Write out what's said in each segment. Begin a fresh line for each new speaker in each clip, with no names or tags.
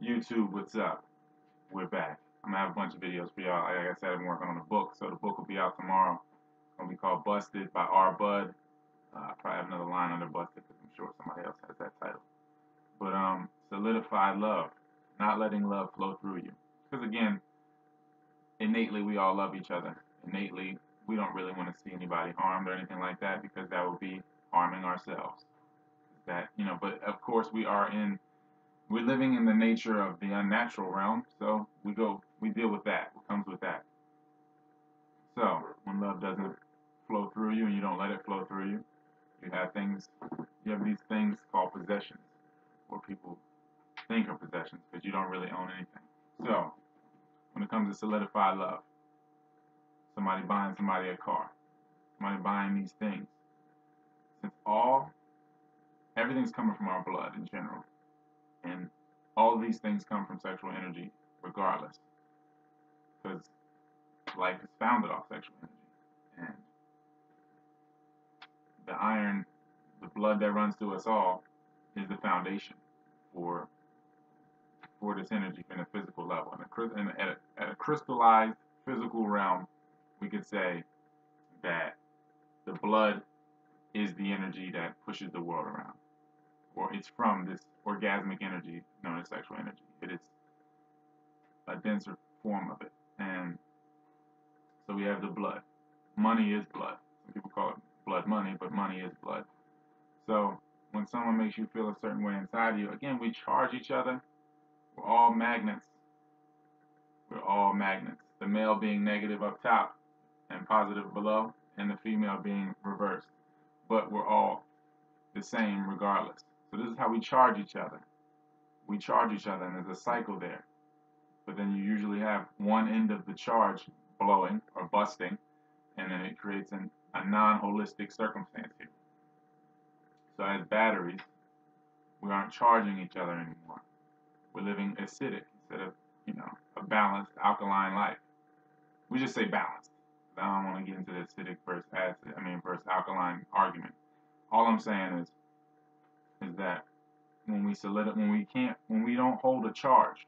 YouTube, what's up? We're back. I'm gonna have a bunch of videos for y'all. Like I said, I'm working on a book, so the book will be out tomorrow. It's gonna be called Busted by R. Bud. I probably have another line under Busted because I'm sure somebody else has that title. But solidify love, not letting love flow through you. Because again, innately we all love each other. Innately, we don't really want to see anybody harmed or anything like that because that would be harming ourselves. But of course we're living in the nature of the unnatural realm, so we deal with that. What comes with that? So when love doesn't flow through you and you don't let it flow through you, you have these things called possessions, or people think are possessions because you don't really own anything. So when it comes to solidify love, somebody buying somebody a car, somebody buying these things, since everything's coming from our blood in general, and all of these things come from sexual energy regardless, because life is founded off sexual energy. And the blood that runs through us all, is the foundation for this energy in a physical level. And at a crystallized physical realm, we could say that the blood is the energy that pushes the world around, or it's from this orgasmic energy known as sexual energy. It is a denser form of it. And so we have the blood. Money is blood. Some people call it blood money, but money is blood. So when someone makes you feel a certain way inside of you, again, we charge each other. We're all magnets. We're all magnets. The male being negative up top and positive below, and the female being reversed. But we're all the same regardless. So this is how we charge each other. We charge each other, and there's a cycle there. But then you usually have one end of the charge blowing or busting, and then it creates a non-holistic circumstance here. So as batteries, we aren't charging each other anymore. We're living acidic instead of, a balanced alkaline life. We just say balanced. I don't want to get into the acidic versus alkaline argument. All I'm saying is that when we don't hold a charge,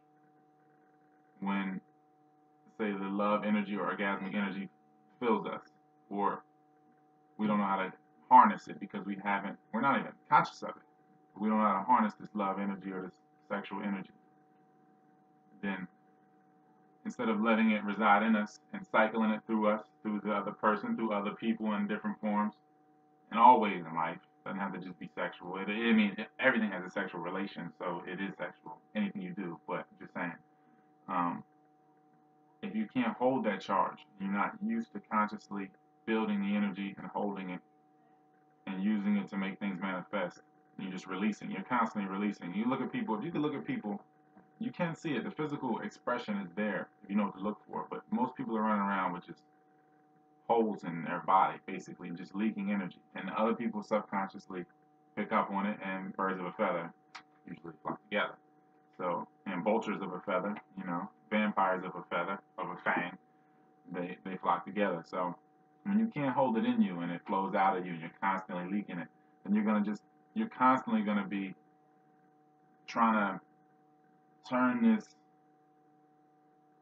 when say the love energy or orgasmic energy fills us, or we don't know how to harness it because we're not even conscious of it. We don't know how to harness this love energy or this sexual energy. Then instead of letting it reside in us and cycling it through us, through the other person, through other people in different forms, and always in life, doesn't have to just be sexual. Everything has a sexual relation, so it is sexual. Anything you do, but just saying. If you can't hold that charge, you're not used to consciously building the energy and holding it and using it to make things manifest. And you're just releasing. You're constantly releasing. If you can look at people, you can see it. The physical expression is there if you know what to look for. But most people are running around with just holes in their body, basically, just leaking energy. And other people subconsciously pick up on it, and birds of a feather usually flock together. So, and vultures of a feather, vampires of a feather, of a fang, they flock together. So when you can't hold it in you and it flows out of you and you're constantly leaking it, then you're constantly gonna be trying to turn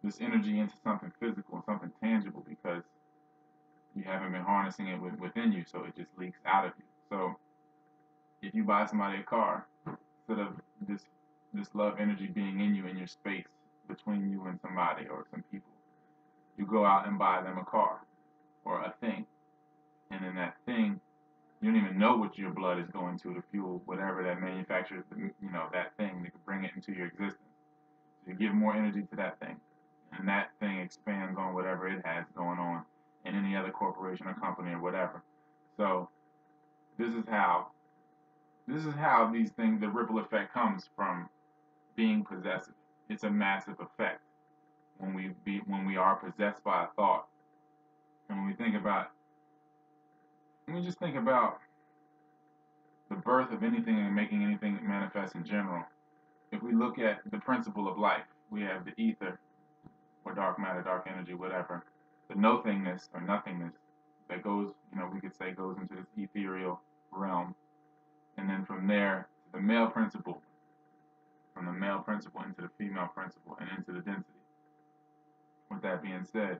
this energy into something physical, something tangible, because you haven't been harnessing it within you, so it just leaks out of you. So if you buy somebody a car, instead of this love energy being in you, in your space between you and somebody or some people, you go out and buy them a car or a thing, and in that thing, you don't even know what your blood is going to fuel whatever that manufactures, that thing that could bring it into your existence. So you give more energy to that thing, and that thing expands on whatever it has going on in any other corporation or company or whatever. So this is how these things, the ripple effect comes from being possessive. It's a massive effect when we are possessed by a thought. And when we just think about the birth of anything and making anything manifest in general. If we look at the principle of life, we have the ether, or dark matter, dark energy, whatever, the nothingness or nothingness that goes, we could say goes into this ethereal realm. And then from there, the male principle. From the male male principle into the female principle and into the density. With that being said,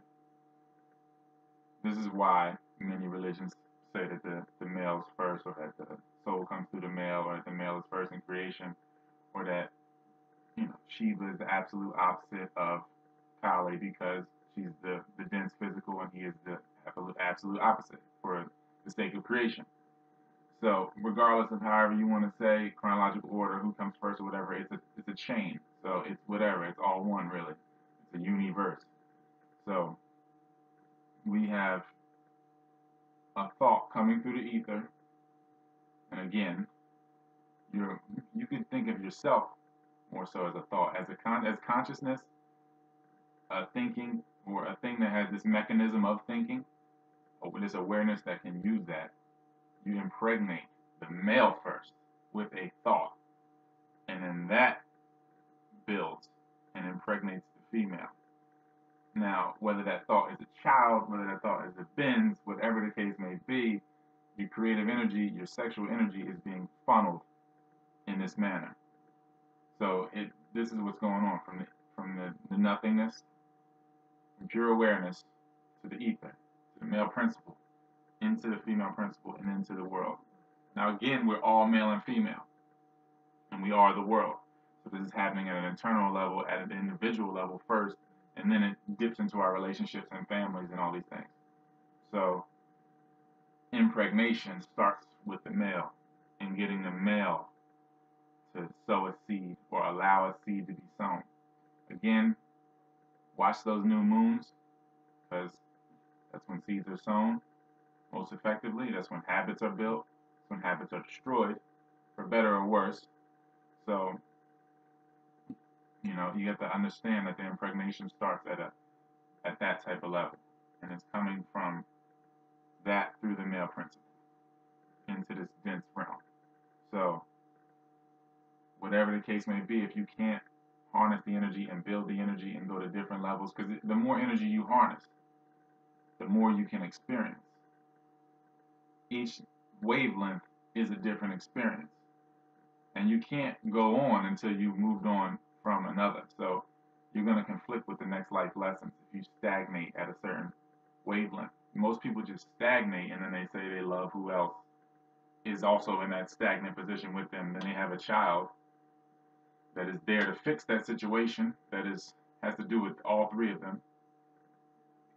this is why many religions say that the male is first, or that the soul comes through the male, or that the male is first in creation, or that Shiva is the absolute opposite of Kali because she's the dense physical and he is the absolute opposite for the sake of creation. So regardless of however you want to say chronological order, who comes first or whatever, it's a chain. So it's whatever. It's all one really. It's a universe. So we have a thought coming through the ether, and again, you can think of yourself more so as a thought, as consciousness, a thinking, or a thing that has this mechanism of thinking, or this awareness that can use that. You impregnate the male first with a thought, and then that builds and impregnates the female. Now, whether that thought is a child, whether that thought is a Benz, whatever the case may be, your creative energy, your sexual energy is being funneled in this manner. So this is what's going on from the nothingness, from pure awareness to the ether, to the male principle, into the female principle, and into the world. Now again, we're all male and female, and we are the world. So this is happening at an internal level, at an individual level first, and then it dips into our relationships and families and all these things. So impregnation starts with the male, and getting the male to sow a seed or allow a seed to be sown. Again, watch those new moons, because that's when seeds are sown most effectively. That's when habits are built. That's when habits are destroyed, for better or worse. So, you have to understand that the impregnation starts at that type of level, and it's coming from that through the male principle into this dense realm. So, whatever the case may be, if you can't harness the energy and build the energy and go to different levels, because the more energy you harness, the more you can experience. Each wavelength is a different experience, and you can't go on until you've moved on from another. So you're going to conflict with the next life lessons if you stagnate at a certain wavelength. Most people just stagnate, and then they say they love who else is also in that stagnant position with them. Then they have a child that is there to fix that situation that has to do with all three of them,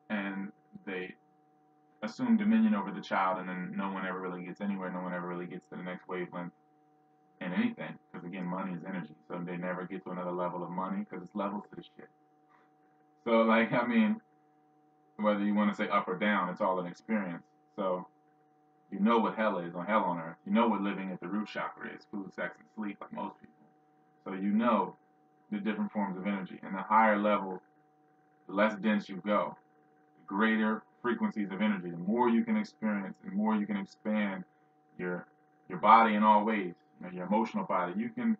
and they assume dominion over the child, and then no one ever really gets anywhere. No one ever really gets to the next wavelength in anything, because again, money is energy, so they never get to another level of money, because it's levels to this shit. So whether you want to say up or down, it's all an experience. So you know what hell is on hell on earth. You know what living at the root chakra is: food, sex, and sleep, like most people. So you know the different forms of energy, and the higher level, the less dense you go, the greater frequencies of energy, the more you can experience, and more you can expand your body in all ways. Your emotional body. You can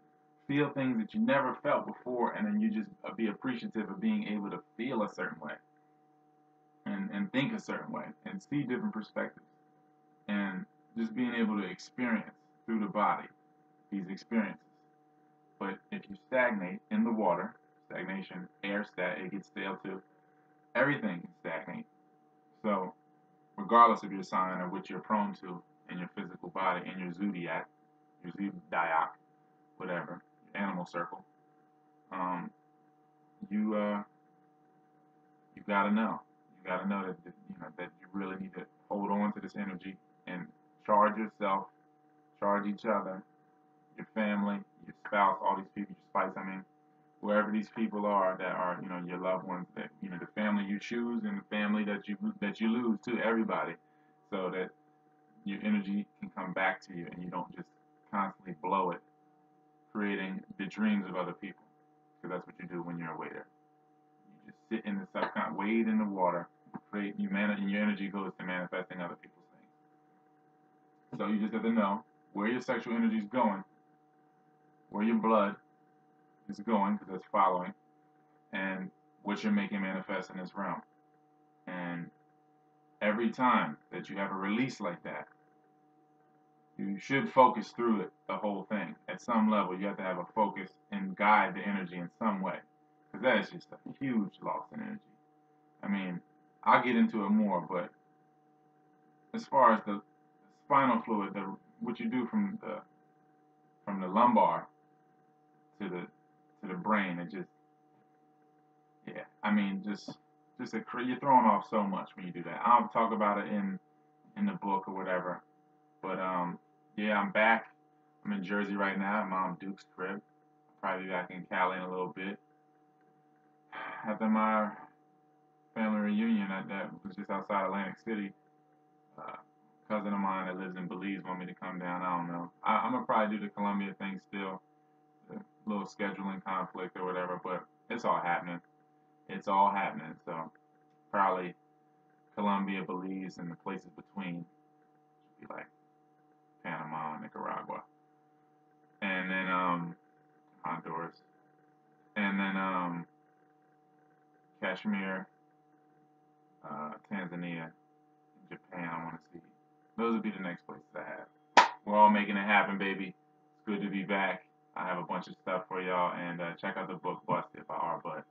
feel things that you never felt before, and then you just be appreciative of being able to feel a certain way, and think a certain way, and see different perspectives, and just being able to experience through the body these experiences. But if you stagnate in the water, stagnation, it gets stale too. Everything can stagnate. So regardless of your sign or what you're prone to in your physical body, in your zodiac, whatever, your animal circle, you gotta know. You gotta know that you really need to hold on to this energy and charge yourself, charge each other, your family, your spouse, all these people, your spouse. Wherever these people are that are, your loved ones, that the family you choose and the family that you lose to, everybody, so that your energy can come back to you and you don't just constantly blow it, creating the dreams of other people, because that's what you do when you're a waiter. You just sit in the subconscious, wade in the water, and your energy goes to manifesting other people's things. So you just have to know where your sexual energy is going, where your blood is going, because that's following, and what you're making manifest in this realm. And every time that you have a release like that, You should focus through it, the whole thing. At some level, you have to have a focus and guide the energy in some way, because that is just a huge loss in energy. I mean, I'll get into it more, but as far as the spinal fluid, what you do from the lumbar to the brain, it just, yeah. I mean, you're throwing off so much when you do that. I'll talk about it in the book or whatever. But yeah, I'm back. I'm in Jersey right now at Mom Duke's crib. I'll probably be back in Cali in a little bit. After my family reunion that was just outside Atlantic City, uh, cousin of mine that lives in Belize want me to come down. I don't know. I'm gonna probably do the Columbia thing still, a little scheduling conflict or whatever, but it's all happening. It's all happening. So probably Colombia, Belize, and the places between should be like Panama, Nicaragua, and then Honduras, and then Kashmir, Tanzania, and Japan. I want to see. Those would be the next places I have. We're all making it happen, baby. It's good to be back. I have a bunch of stuff for y'all, and check out the book Busted by R. Bud.